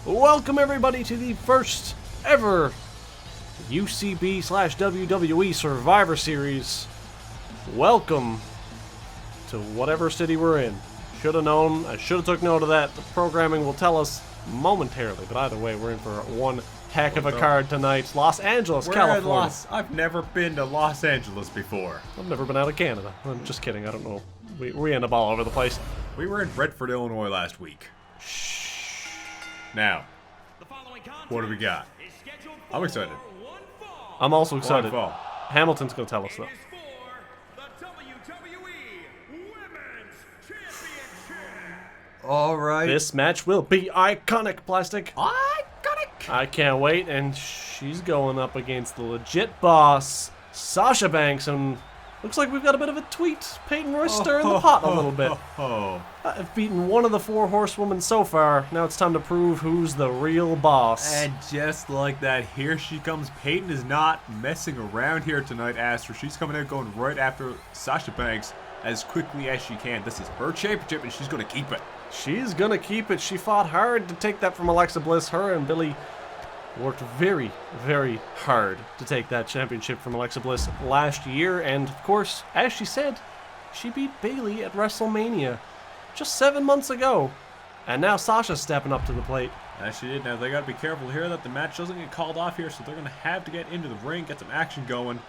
Welcome everybody to the first ever UCB/WWE Survivor Series. Welcome to whatever city we're in. Should have known, I should have took note of that. The programming will tell us momentarily, but either way, we're in for one heck of a card tonight. Los Angeles, California. I've never been to Los Angeles before. I've never been out of Canada. I'm just kidding, I don't know. We end up all over the place. We were in Brentford, Illinois last week. Now, what do we got? I'm excited. I'm also excited. One fall. Hamilton's going to tell us though. All right. This match will be iconic, Plastic. Iconic. I can't wait, and she's going up against the legit boss, Sasha Banks, and looks like we've got a bit of a tweet. Peyton Royce stirring the pot a little bit. I've beaten one of the four horsewomen so far. Now it's time to prove who's the real boss. And just like that, here she comes. Peyton is not messing around here tonight, Astra. She's coming out going right after Sasha Banks as quickly as she can. This is her championship, and she's going to keep it. She's going to keep it. She fought hard to take that from Alexa Bliss. Her and Billy worked very, very hard to take that championship from Alexa Bliss last year. And, of course, as she said, she beat Bayley at WrestleMania just 7 months ago. And now Sasha's stepping up to the plate. As she did. Now, they got to be careful here that the match doesn't get called off here, so they're going to have to get into the ring, get some action going.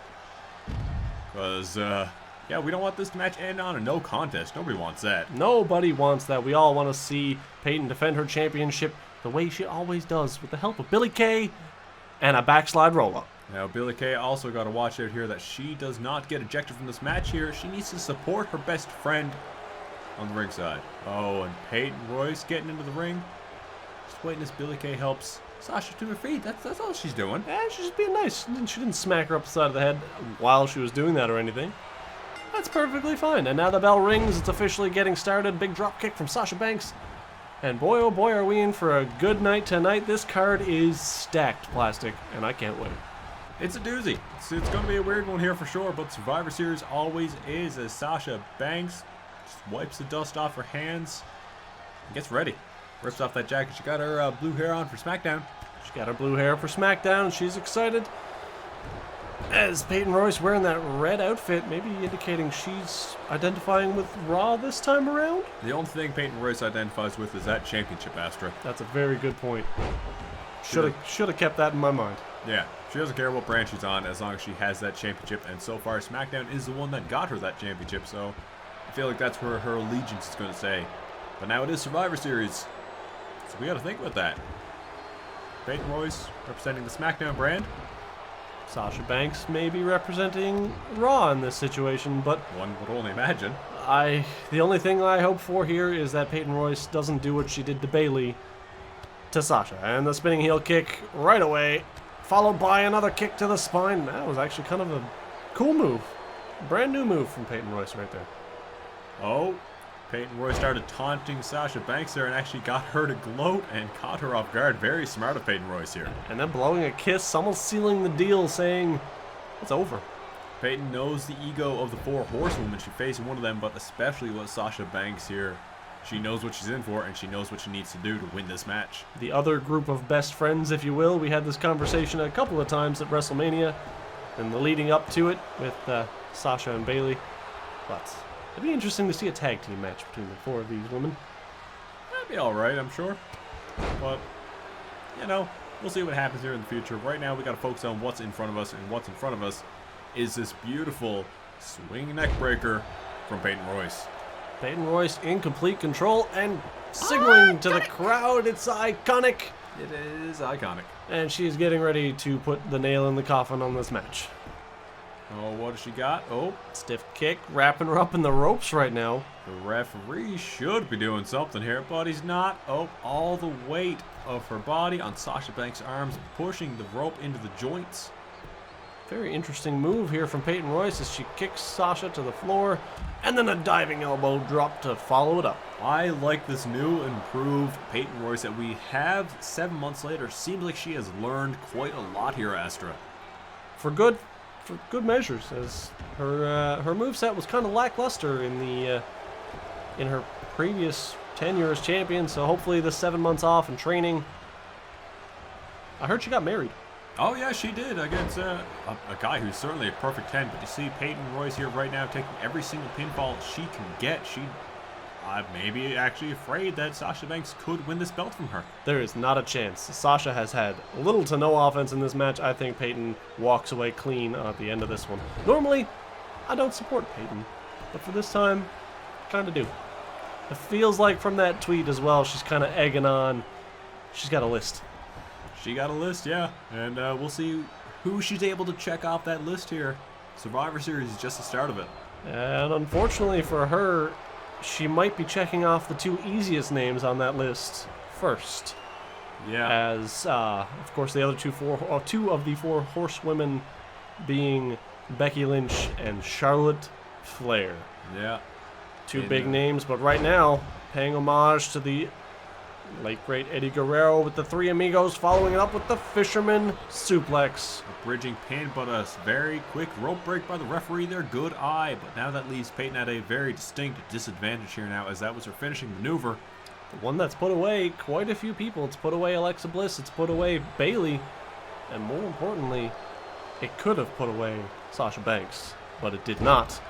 Because, yeah, we don't want this match to end on a no contest. Nobody wants that. Nobody wants that. We all want to see Peyton defend her championship the way she always does, with the help of Billie Kay and a backslide roll-up. Now, Billie Kay also got to watch out here that she does not get ejected from this match here. She needs to support her best friend on the ringside. Oh, and Peyton Royce getting into the ring. Just waiting as Billie Kay helps Sasha to her feet. That's all she's doing. Yeah, she's just being nice. She didn't smack her up the side of the head while she was doing that or anything. That's perfectly fine. And now the bell rings. It's officially getting started. Big drop kick from Sasha Banks. And boy, oh boy, are we in for a good night tonight. This card is stacked, Plastic, and I can't wait. It's a doozy. It's going to be a weird one here for sure, but Survivor Series always is, as Sasha Banks just wipes the dust off her hands and gets ready. Rips off that jacket. She got her blue hair on for Smackdown. She got her blue hair for Smackdown, and she's excited. As Peyton Royce wearing that red outfit, maybe indicating she's identifying with Raw this time around? The only thing Peyton Royce identifies with is that championship, Astra. That's a very good point. Should have kept that in my mind. Yeah, she doesn't care what brand she's on as long as she has that championship, and so far SmackDown is the one that got her that championship, so I feel like that's where her allegiance is going to stay. But now it is Survivor Series, so we got to think about that. Peyton Royce representing the SmackDown brand. Sasha Banks may be representing Raw in this situation, but one would only imagine. The only thing I hope for here is that Peyton Royce doesn't do what she did to Bayley to Sasha. And the spinning heel kick right away, followed by another kick to the spine. That was actually kind of a cool move. Brand new move from Peyton Royce right there. Oh, Peyton Royce started taunting Sasha Banks there and actually got her to gloat and caught her off guard. Very smart of Peyton Royce here. And then blowing a kiss, almost sealing the deal, saying it's over. Peyton knows the ego of the four horsewomen. She faced one of them, but especially with Sasha Banks here. She knows what she's in for, and she knows what she needs to do to win this match. The other group of best friends, if you will. We had this conversation a couple of times at WrestleMania and the leading up to it with Sasha and Bayley. But it'd be interesting to see a tag team match between the four of these women. That'd be alright, I'm sure. But, you know, we'll see what happens here in the future. Right now, we got to focus on what's in front of us, and what's in front of us is this beautiful swing neck breaker from Peyton Royce. Peyton Royce in complete control and signaling to the crowd. It's iconic. It is iconic. And she's getting ready to put the nail in the coffin on this match. Oh, what has she got? Oh, stiff kick, wrapping her up in the ropes right now. The referee should be doing something here, but he's not. Oh, all the weight of her body on Sasha Banks' arms, pushing the rope into the joints. Very interesting move here from Peyton Royce as she kicks Sasha to the floor, and then a diving elbow drop to follow it up. I like this new improved Peyton Royce that we have 7 months later. Seems like she has learned quite a lot here, Astra. For good measures, as her moveset was kind of lackluster in her previous tenure as champion. So hopefully the 7 months off and training I heard she got married. Oh, yeah, she did against a guy who's certainly a perfect 10. But you see Peyton Royce here right now taking every single pinfall she can get. She maybe actually afraid that Sasha Banks could win this belt from her. There is not a chance. Sasha has had little to no offense in this match. I think Peyton walks away clean at the end of this one. Normally, I don't support Peyton, but for this time, kind of do. It feels like from that tweet as well, she's kind of egging on. She's got a list. She got a list, yeah. And we'll see who she's able to check off that list here. Survivor Series is just the start of it. And unfortunately for her, she might be checking off the two easiest names on that list first. Yeah. As, of course, the other two of the four horsewomen being Becky Lynch and Charlotte Flair. Yeah. Two big names, but right now, paying homage to the late great Eddie Guerrero with the Three Amigos, following it up with the Fisherman Suplex. A bridging pin, but a very quick rope break by the referee there. Good eye, but now that leaves Peyton at a very distinct disadvantage here now, as that was her finishing maneuver. The one that's put away quite a few people. It's put away Alexa Bliss, it's put away Bayley, and more importantly, it could have put away Sasha Banks, but it did not,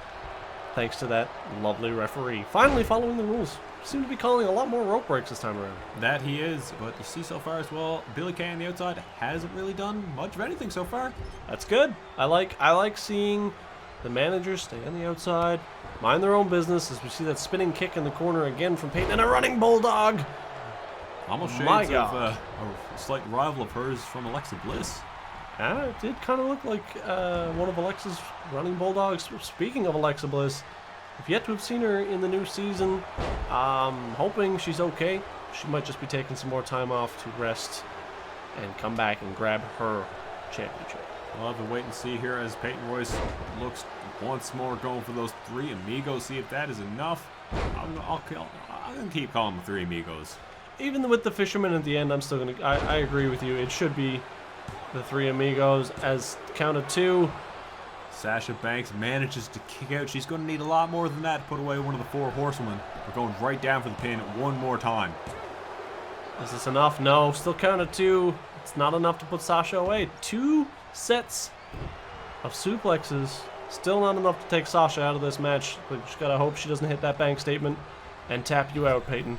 thanks to that lovely referee. Finally following the rules. Seem to be calling a lot more rope breaks this time around. That he is, but you see so far as well, Billie Kay on the outside hasn't really done much of anything so far. That's good. I like seeing the managers stay on the outside, mind their own business, as we see that spinning kick in the corner again from Peyton, and a running bulldog. Almost My shades God. of a slight rival of hers from Alexa Bliss. It did kind of look like one of Alexa's running bulldogs. Speaking of Alexa Bliss, I've yet to have seen her in the new season. Hoping she's okay. She might just be taking some more time off to rest and come back and grab her championship. We'll have to wait and see here as Peyton Royce looks once more going for those Three Amigos. See if that is enough. I'm gonna keep calling them Three Amigos. Even with the Fisherman at the end, I'm still gonna. I agree with you. It should be the Three Amigos. As count of two. Sasha Banks manages to kick out. She's going to need a lot more than that to put away one of the four horsewomen. We're going right down for the pin one more time. Is this enough? No. Still count of two. It's not enough to put Sasha away. 2 sets of suplexes. Still not enough to take Sasha out of this match. But you just gotta hope she doesn't hit that bank statement and tap you out, Peyton.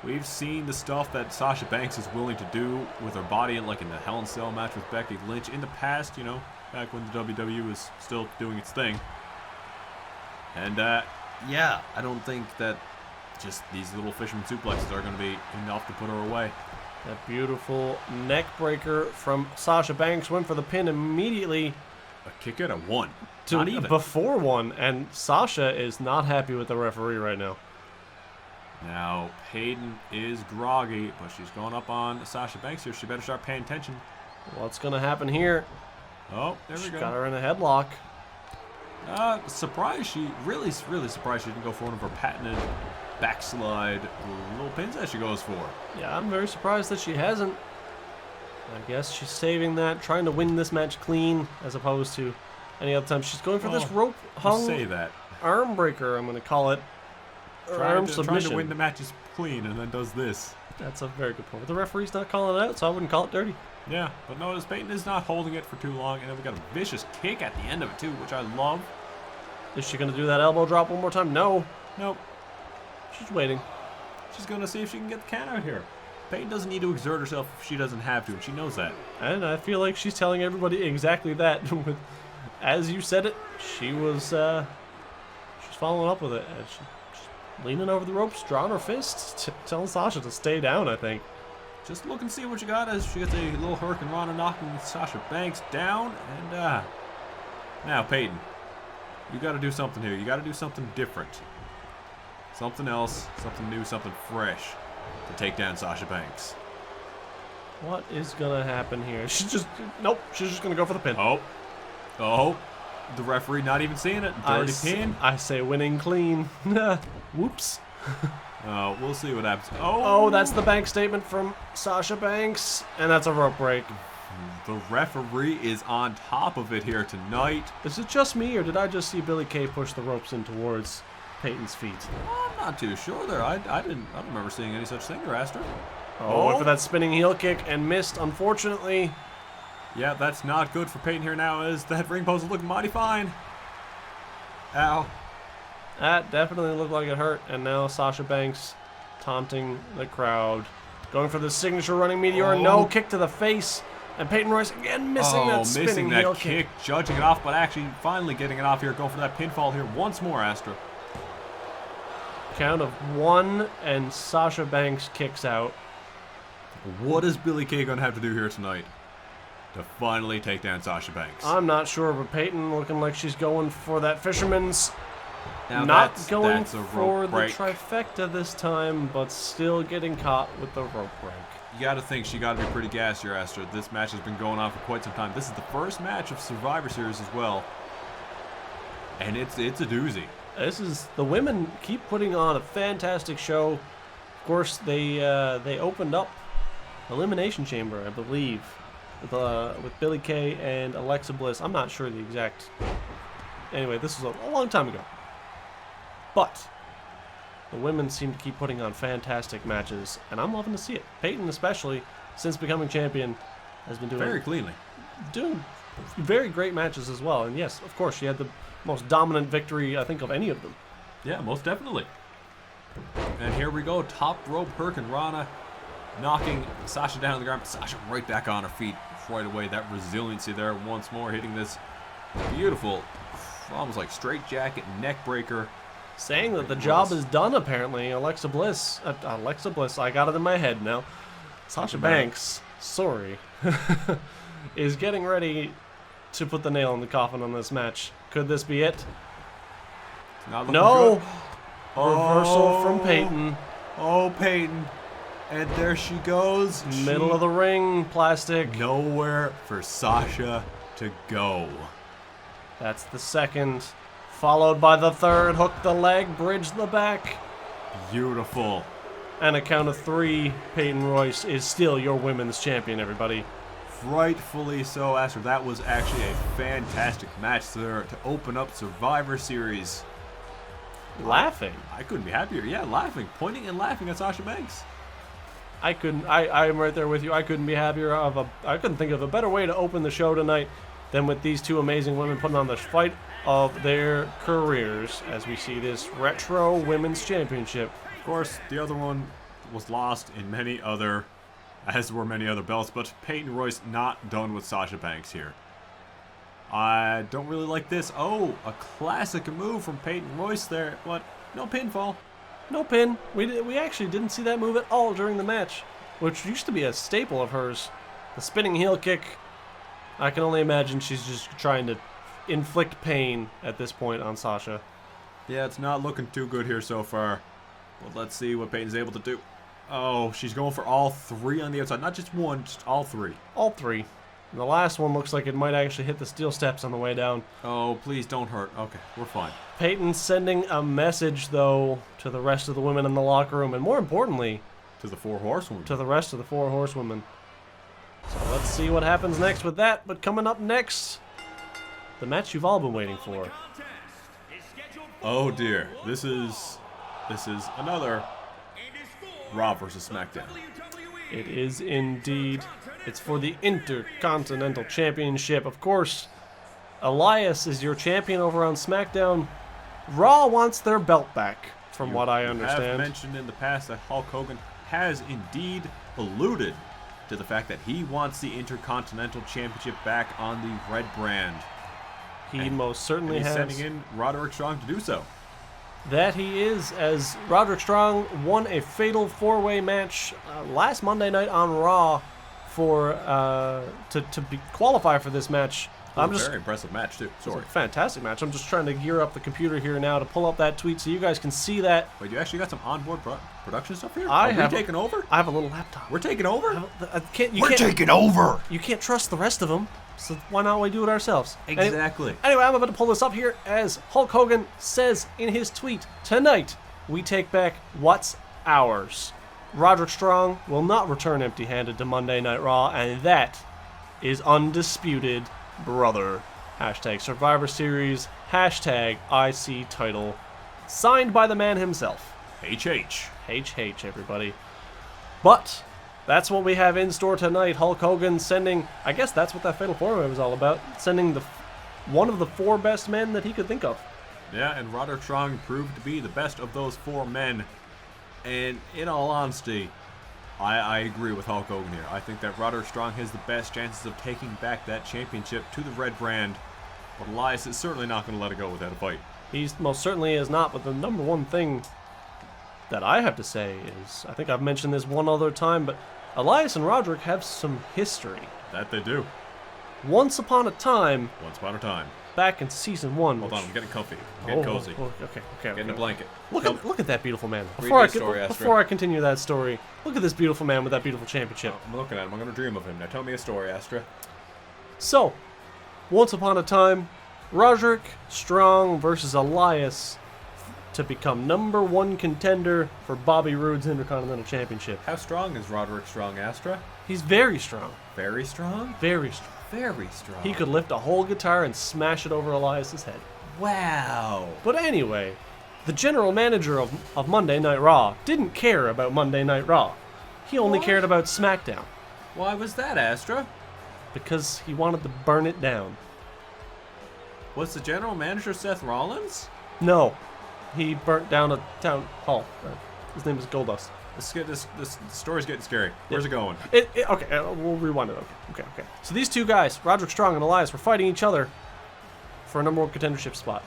We've seen the stuff that Sasha Banks is willing to do with her body, like in the Hell in a Cell match with Becky Lynch in the past, you know, back when the WWE was still doing its thing. And, yeah, I don't think that just these little fisherman suplexes are going to be enough to put her away. That beautiful neck breaker from Sasha Banks went for the pin immediately. A kick out of 1. Not even. Before 1, and Sasha is not happy with the referee right now. Now, Peyton is groggy, but she's going up on Sasha Banks here. She better start paying attention. What's going to happen here? Oh, there we She go. got her in a headlock. Surprised she, really surprised she didn't go for one of her patented backslide little pins that she goes for. Yeah, I'm very surprised that she hasn't. I guess she's saving that, trying to win this match clean, as opposed to any other time. She's going for this rope hung Say that. arm breaker, I'm going to call it. Or arm submission. Trying to win the matches clean and then does this. That's a very good point. The referee's not calling it out, so I wouldn't call it dirty. Yeah, but notice Peyton is not holding it for too long, and then we got a vicious kick at the end of it too, which I love. Is she going to do that elbow drop one more time? No. Nope. She's waiting. She's going to see if she can get the count out here. Peyton doesn't need to exert herself if she doesn't have to, and she knows that. And I feel like she's telling everybody exactly that. As you said it, she was she's following up with it. She's leaning over the ropes, drawing her fists, telling Sasha to stay down, I think. Just look and see what you got as she gets a little Hurricane Rana knocking Sasha Banks down. And now, Peyton, you got to do something here. You got to do something different. Something else, something new, something fresh to take down Sasha Banks. What is going to happen here? She's just going to go for the pin. Oh, the referee not even seeing it. Dirty pin. I say winning clean. Whoops. We'll see what happens. Oh, that's the bank statement from Sasha Banks, and that's a rope break. The referee is on top of it here tonight. Is it just me, or did I just see Billie Kay push the ropes in towards Peyton's feet? I'm not too sure there. I don't remember seeing any such thing there, Astra. Oh, went for that spinning heel kick and missed, unfortunately. Yeah, that's not good for Peyton here now, as that ring post is looking mighty fine. Ow. That definitely looked like it hurt, and now Sasha Banks taunting the crowd. Going for the signature running meteor, no, kick to the face, and Peyton Royce again missing that spinning heel kick. Judging it off, but actually finally getting it off here, going for that pinfall here once more, Astra. Count of 1, and Sasha Banks kicks out. What is Billie Kay going to have to do here tonight to finally take down Sasha Banks? I'm not sure, but Peyton looking like she's going for that fisherman's. Now Not going that's a for rope the break. trifecta this time, but still getting caught with the rope break. You got to think she got to be pretty gassed here, Astra. This match has been going on for quite some time. This is the first match of Survivor Series as well, and it's a doozy. The women keep putting on a fantastic show. Of course, they opened up Elimination Chamber, I believe, with Billie Kay and Alexa Bliss. I'm not sure the exact. Anyway, this was a long time ago. But the women seem to keep putting on fantastic matches, and I'm loving to see it. Peyton, especially, since becoming champion, has been doing very great matches as well. And yes, of course, she had the most dominant victory, I think, of any of them. Yeah, most definitely. And here we go, top rope Hurricane Rana, knocking Sasha down on the ground. Sasha right back on her feet right away. That resiliency there once more, hitting this beautiful, almost like straight jacket neck breaker. Saying that the job is done, apparently. Alexa Bliss, I got it in my head now. Sasha Banks, sorry, is getting ready to put the nail in the coffin on this match. Could this be it? Not no! Good. Reversal from Peyton. Oh, Peyton. And there she goes. Middle of the ring, Plastic. Nowhere for Sasha to go. That's the second. Followed by the third, hook the leg, bridge the back. Beautiful. And a count of 3, Peyton Royce is still your women's champion, everybody. Rightfully so, Astra. That was actually a fantastic match there to open up Survivor Series. Laughing. I couldn't be happier. Yeah, laughing. Pointing and laughing at Sasha Banks. I'm right there with you. I couldn't be happier I couldn't think of a better way to open the show tonight than with these two amazing women putting on the fight of their careers as we see this retro women's championship. Of course, the other one was lost in many other, as were many other belts, but Peyton Royce not done with Sasha Banks here. I don't really like this. Oh, a classic move from Peyton Royce there, but no pinfall. No pin. We actually didn't see that move at all during the match, which used to be a staple of hers. The spinning heel kick. I can only imagine she's just trying to inflict pain at this point on Sasha. Yeah, it's not looking too good here so far. But let's see what Peyton's able to do. Oh, she's going for all 3 on the outside. Not just one, just all 3. All 3. And the last one looks like it might actually hit the steel steps on the way down. Oh, please don't hurt. Okay, we're fine. Peyton's sending a message, though, to the rest of the women in the locker room, and more importantly, to the 4 horsewomen. To the rest of the 4 horsewomen. So let's see what happens next with that. But coming up next, the match you've all been waiting for. Oh dear, this is another Raw versus Smackdown. It is indeed. It's for the Intercontinental Championship. Of course, Elias is your champion over on SmackDown. Raw wants their belt back, from what I understand. I have mentioned in the past that Hulk Hogan has indeed alluded to the fact that he wants the Intercontinental Championship back on the red brand. He most certainly has. He's sending in Roderick Strong to do so. That he is, as Roderick Strong won a fatal 4-way match last Monday night on Raw for qualify for this match. Very impressive match too. Sorry. It's a fantastic match. I'm just trying to gear up the computer here now to pull up that tweet so you guys can see that. Wait, you actually got some onboard production stuff here? Are we taking over? I have a little laptop. We're taking over? We're taking over! You can't trust the rest of them, so why not we do it ourselves? Exactly. Anyway, I'm about to pull this up here as Hulk Hogan says in his tweet, "Tonight, we take back what's ours. Roderick Strong will not return empty-handed to Monday Night Raw, and that is undisputed, brother." Hashtag Survivor Series, hashtag IC title. Signed by the man himself. HH. HH, everybody. But that's what we have in store tonight. Hulk Hogan sending, I guess that's what that Fatal 4-Way was all about, sending one of the 4 best men that he could think of. Yeah, and Roderick Strong proved to be the best of those 4 men. And in all honesty, I agree with Hulk Hogan here. I think that Roderick Strong has the best chances of taking back that championship to the red brand. But Elias is certainly not going to let it go without a fight. He most certainly is not, but the number one thing that I have to say is, I think I've mentioned this one other time, but Elias and Roderick have some history. That they do. Once upon a time, back in season 1. Hold on, I'm getting comfy. I'm getting cozy. Okay. Getting a blanket. Look at that beautiful man. Before I continue that story, look at this beautiful man with that beautiful championship. I'm looking at him. I'm going to dream of him. Now tell me a story, Astra. So, once upon a time, Roderick Strong versus Elias to become number 1 contender for Bobby Roode's Intercontinental Championship. How strong is Roderick Strong, Astra? He's very strong. Very strong? Very strong. Very strong. He could lift a whole guitar and smash it over Elias's head. Wow. But anyway, the general manager of Monday Night Raw didn't care about Monday Night Raw. He only cared about SmackDown. Why was that, Astra? Because he wanted to burn it down. Was the general manager Seth Rollins? No. He burnt down a town hall. His name is Goldust. This story's getting scary. Where's it going? Okay, we'll rewind it. Okay. So these 2 guys, Roderick Strong and Elias, were fighting each other for a number 1 contendership spot.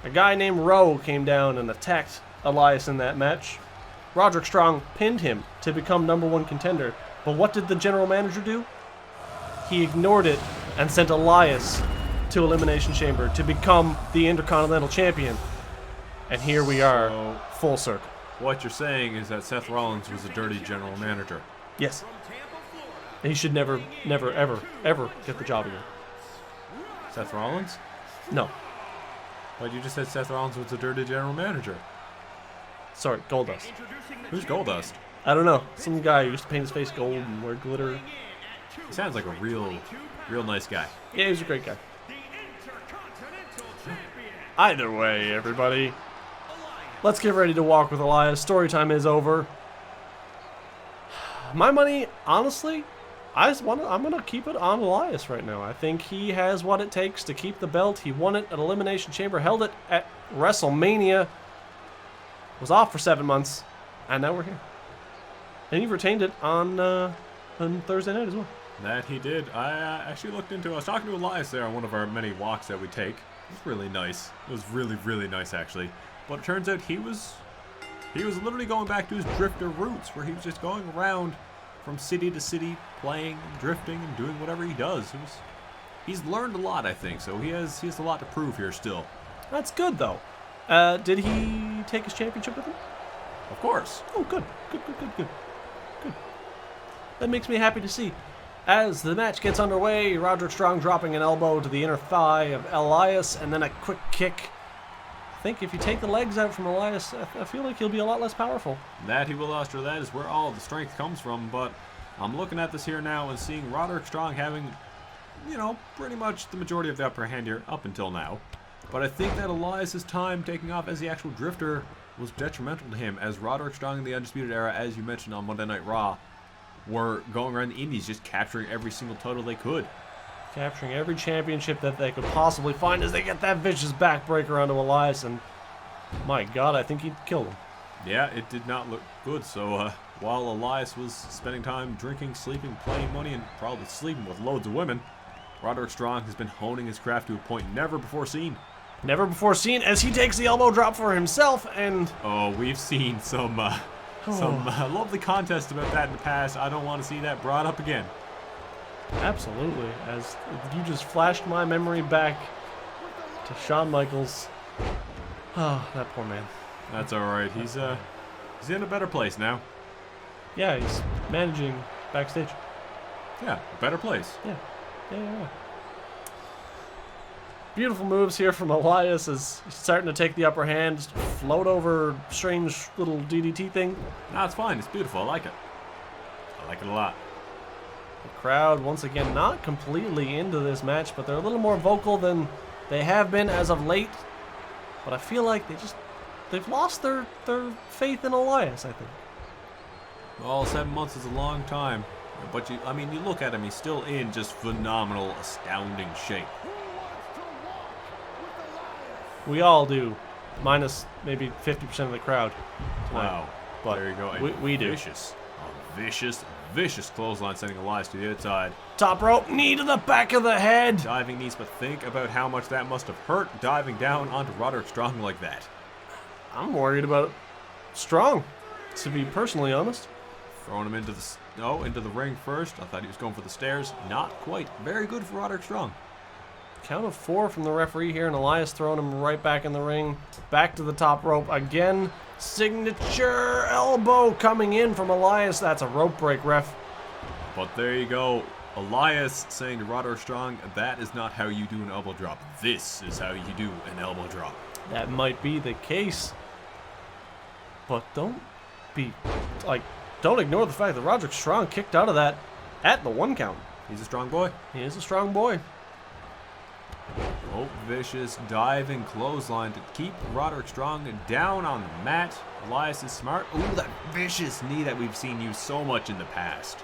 A guy named Rowe came down and attacked Elias in that match. Roderick Strong pinned him to become number 1 contender. But what did the general manager do? He ignored it and sent Elias to Elimination Chamber to become the Intercontinental Champion. And here we are, full circle. What you're saying is that Seth Rollins was a dirty general manager. Yes. He should never, ever get the job again. Seth Rollins? No. But you just said Seth Rollins was a dirty general manager. Sorry, Goldust. Who's Goldust? I don't know. Some guy who used to paint his face gold and wear glitter. He sounds like a real nice guy. Yeah, he's a great guy. Either way, everybody. Let's get ready to walk with Elias. Story time is over. My money, honestly, I'm going to keep it on Elias right now. I think he has what it takes to keep the belt. He won it at Elimination Chamber, held it at WrestleMania, was off for 7 months, and now we're here. And he retained it on Thursday night as well. That he did. I actually looked into it. I was talking to Elias there on one of our many walks that we take. It was really nice. It was really nice, actually. But it turns out he was literally going back to his drifter roots, where he was just going around from city to city, playing, drifting, and doing whatever he does. He's learned a lot, I think, so he has a lot to prove here still. That's good, though. Did he take his championship with him? Of course. Oh, good. Good. That makes me happy to see. As the match gets underway, Roderick Strong dropping an elbow to the inner thigh of Elias, and then a quick kick. I think if you take the legs out from Elias, I feel like he'll be a lot less powerful. That he will, Astra. That is where all the strength comes from. But I'm looking at this here now and seeing Roderick Strong having, pretty much the majority of the upper hand here up until now. But I think that Elias' time taking off as the actual drifter was detrimental to him, as Roderick Strong in the Undisputed Era, as you mentioned on Monday Night Raw, were going around the Indies just capturing every single title they could. Capturing every championship that they could possibly find as they get that vicious backbreaker onto Elias, and my God, I think he'd kill him. Yeah, it did not look good. So while Elias was spending time drinking, sleeping, playing money, and probably sleeping with loads of women, Roderick Strong has been honing his craft to a point never before seen. Never before seen, as he takes the elbow drop for himself, and... Oh, we've seen some lovely contests about that in the past. I don't want to see that brought up again. Absolutely, as you just flashed my memory back to Shawn Michaels. Oh, that poor man. That's all right. He's in a better place now. Yeah, he's managing backstage. Yeah, a better place. Yeah. Beautiful moves here from Elias as he's starting to take the upper hand, just float over strange little DDT thing. No, it's fine. It's beautiful. I like it. I like it a lot. The crowd, once again, not completely into this match, but they're a little more vocal than they have been as of late. But I feel like they've lost their faith in Elias, I think. Well, 7 months is a long time. But you look at him, he's still in just phenomenal, astounding shape. We all do, minus maybe 50% of the crowd tonight. Wow. But there you go. We do. Vicious clothesline sending Elias to the outside. Top rope, knee to the back of the head. Diving knees, but think about how much that must have hurt diving down onto Roderick Strong like that. I'm worried about Strong, to be personally honest. Throwing him into the ring first. I thought he was going for the stairs. Not quite. Very good for Roderick Strong. Count of 4 from the referee here, and Elias throwing him right back in the ring. Back to the top rope again. Signature elbow coming in from Elias. That's a rope break, ref. But there you go. Elias saying to Roderick Strong, that is not how you do an elbow drop. This is how you do an elbow drop. That might be the case. But don't ignore the fact that Roderick Strong kicked out of that at the 1 count. He's a strong boy. He is a strong boy. Oh, vicious diving clothesline to keep Roderick Strong down on the mat. Elias is smart. Ooh, that vicious knee that we've seen used so much in the past.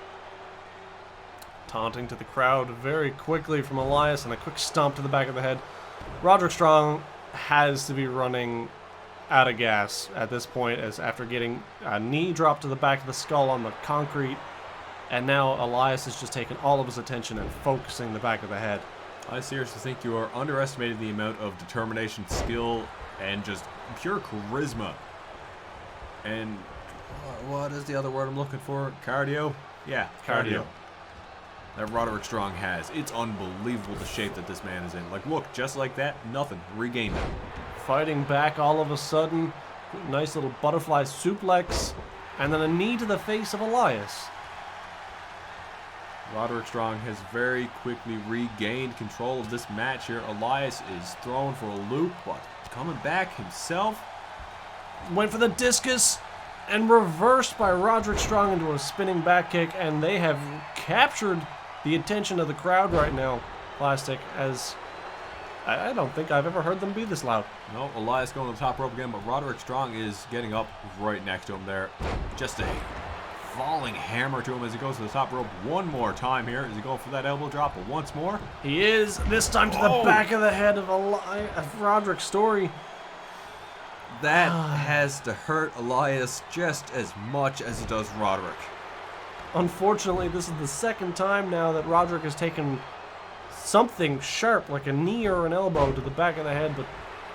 Taunting to the crowd very quickly from Elias and a quick stomp to the back of the head. Roderick Strong has to be running out of gas at this point, as after getting a knee drop to the back of the skull on the concrete, and now Elias is just taking all of his attention and focusing the back of the head. I seriously think you are underestimating the amount of determination, skill, and just pure charisma. And what is the other word I'm looking for? Cardio? Yeah, cardio. That Roderick Strong has. It's unbelievable the shape that this man is in. Like, look, just like that, nothing. Regained it. Fighting back all of a sudden. Nice little butterfly suplex. And then a knee to the face of Elias. Roderick Strong has very quickly regained control of this match here. Elias is thrown for a loop, but coming back himself. Went for the discus and reversed by Roderick Strong into a spinning back kick, and they have captured the attention of the crowd right now, Plastic, as I don't think I've ever heard them be this loud. No, Elias going to the top rope again, but Roderick Strong is getting up right next to him there. Just a falling hammer to him as he goes to the top rope one more time here. Is he going for that elbow drop once more? He is, this time to the back of the head of Roderick Story. That has to hurt Elias just as much as it does Roderick. Unfortunately, this is the second time now that Roderick has taken something sharp, like a knee or an elbow, to the back of the head, but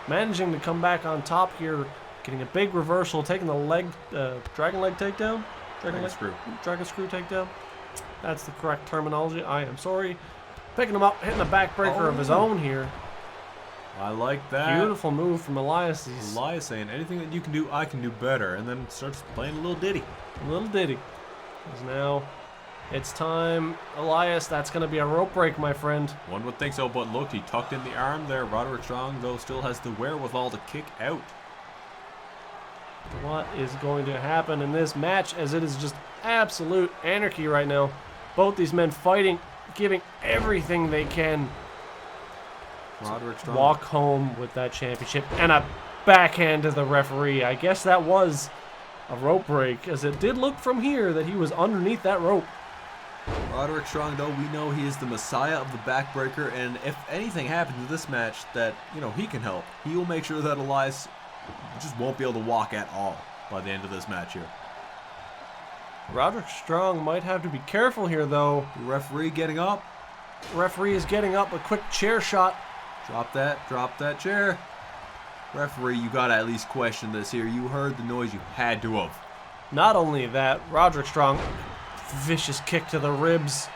managing to come back on top here, getting a big reversal, taking the dragon leg takedown? Dragon screw takedown. That's the correct terminology. I am sorry. Picking him up, hitting a backbreaker of his own here. I like that. Beautiful move from Elias. Elias saying, anything that you can do, I can do better. And then starts playing a little ditty. A little ditty. Because now it's time. Elias, that's going to be a rope break, my friend. One would think so, but look, he tucked in the arm there. Roderick Strong, though, still has the wherewithal to kick out. What is going to happen in this match, as it is just absolute anarchy right now. Both these men fighting, giving everything they can. Roderick Strong walk home with that championship and a backhand to the referee. I guess that was a rope break, as it did look from here that he was underneath that rope. Roderick Strong, though, we know he is the messiah of the backbreaker, and if anything happens in this match that, he can help, he will make sure that Elias just won't be able to walk at all by the end of this match here. Roderick Strong might have to be careful here, though. The referee getting up. The referee is getting up, a quick chair shot. Drop that chair. Referee, you gotta at least question this here. You heard the noise, you had to have. Not only that, Roderick Strong, vicious kick to the ribs.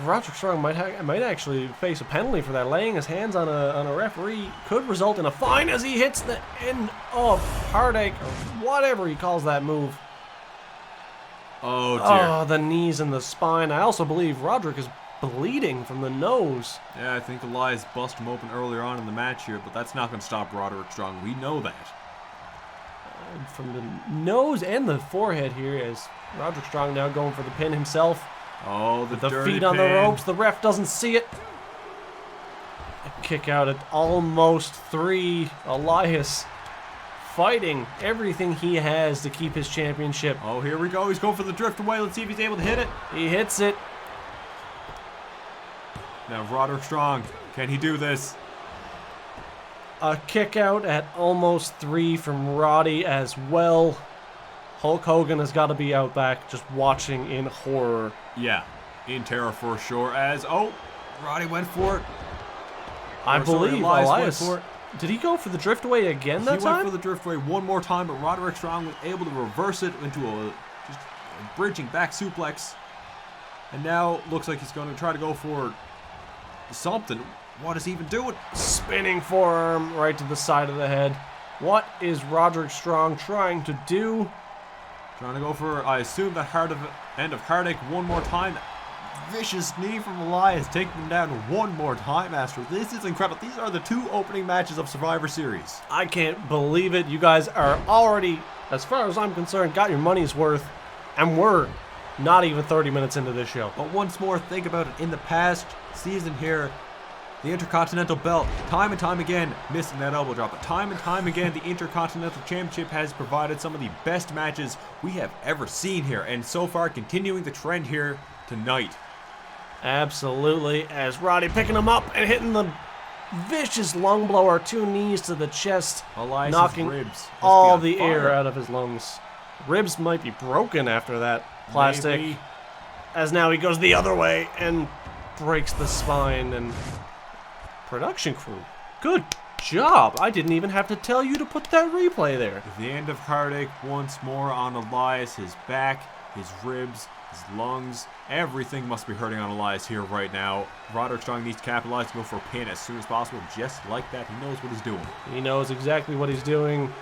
Roderick Strong might actually face a penalty for that. Laying his hands on a referee could result in a fine as he hits the end of Heartache, or whatever he calls that move. Oh, dear. Oh, the knees and the spine. I also believe Roderick is bleeding from the nose. Yeah, I think Elias busted him open earlier on in the match here, but that's not going to stop Roderick Strong. We know that. From the nose and the forehead here, as Roderick Strong now going for the pin himself. Oh, the dirty feet on the pin. ropes. The ref doesn't see it. A kick out at almost 3. Elias fighting everything he has to keep his championship. Oh, here we go. He's going for the drift away. Let's see if he's able to hit it. He hits it. Now, Roderick Strong. Can he do this? A kick out at almost 3 from Roddy as well. Hulk Hogan has got to be out back just watching in horror. Yeah, in terror for sure. As, oh, Roddy went for it. I believe Elias Elias. went for it. Did he go for the driftaway again that He time? went for the driftway one more time, but Roderick Strong was able to reverse it into a bridging back suplex. And now looks like he's going to try to go for something. What is he even doing? Spinning forearm right to the side of the head. What is Roderick Strong trying to do? Trying to go for, I assume, the end of heartache one more time. Vicious knee from Elias, taking him down one more time, Astra. This is incredible. These are the 2 opening matches of Survivor Series. I can't believe it. You guys are already, as far as I'm concerned, got your money's worth. And we're not even 30 minutes into this show. But once more, think about it. In the past season here, the Intercontinental belt, time and time again, missing that elbow drop, but time and time again, the Intercontinental Championship has provided some of the best matches we have ever seen here. And so far, continuing the trend here tonight. Absolutely, as Roddy picking him up and hitting the vicious lung blower, 2 knees to the chest, Elias's knocking ribs all the air out of his lungs. Ribs might be broken after that plastic, Maybe. as now he goes the other way and breaks the spine. And production crew, good job. I didn't even have to tell you to put that replay there. The end of heartache once more on Elias, his back, his ribs, his lungs, everything must be hurting on Elias here right now. Roderick Strong needs to capitalize to go for a pin as soon as possible. Just like that, he knows what he's doing. He knows exactly what he's doing,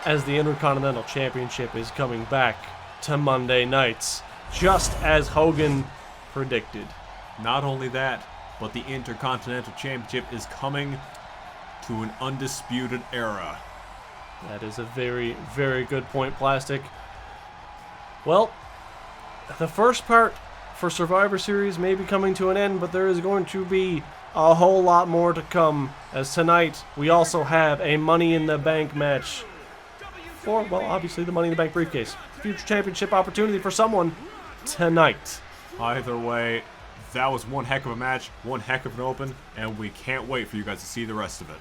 as the Intercontinental Championship is coming back to Monday nights, just as Hogan predicted. Not only that, but the Intercontinental Championship is coming to an undisputed era. That is a very, very good point, Plastic. Well, the first part for Survivor Series may be coming to an end, but there is going to be a whole lot more to come, as tonight we also have a Money in the Bank match for, well, obviously the Money in the Bank briefcase. Future championship opportunity for someone tonight. Either way, that was one heck of a match, one heck of an open, and we can't wait for you guys to see the rest of it.